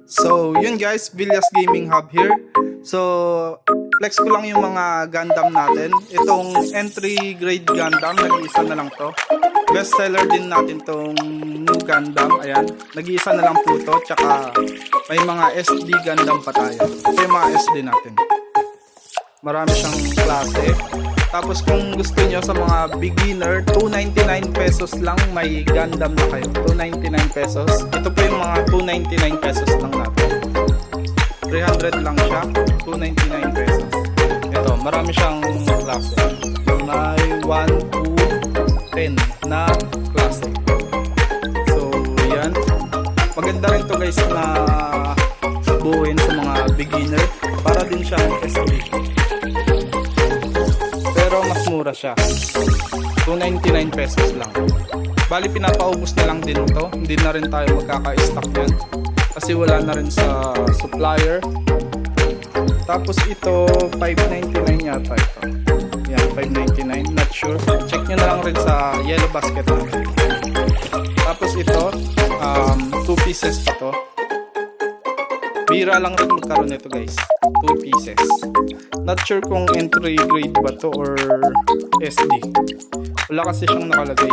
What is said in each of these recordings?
So, yun guys, Villas Gaming Hub here. So, flex ko lang yung mga Gundam natin. Itong entry grade Gundam, nag-iisa na lang to. Best seller din natin tong new Gundam. Ayan, nag-iisa na lang po to. Tsaka may mga SD Gundam pa tayo. Ito yung mga SD natin. Marami siyang klase. Tapos kung gusto nyo sa mga beginner, 299 pesos lang may Gundam na kayo. 299 pesos. Ito po yung mga 299 pesos lang natin. 300 lang siya. 299 pesos. Ito, marami siyang klase. May 1, 2, 10 na klase. So, yan. Maganda rin to guys na buuin sa mga beginner. Para din siyang SD. Pero mas mura siya. 299 pesos lang. Bali pinapaubos na lang din ito. Hindi na rin tayo magkaka-stock yan. Kasi wala na rin sa supplier. Tapos ito 599 yata ito. Yan, 599. Not sure. Check nyo na lang rin sa Yellow Basket natin. Tapos ito 2 pieces pa to. Bira lang rin magkaroon nito guys. 2 pieces. Not sure kung entry grade ba to or SD. Wala kasi siyang nakalagay.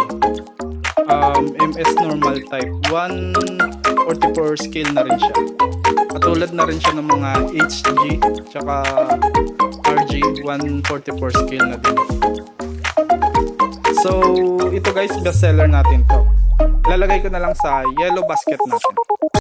MS normal type. 144 scale na rin siya. Katulad na rin siya ng mga HG tsaka RG 144 scale na din. So ito guys, best seller natin to. Lalagay ko na lang sa Yellow Basket natin.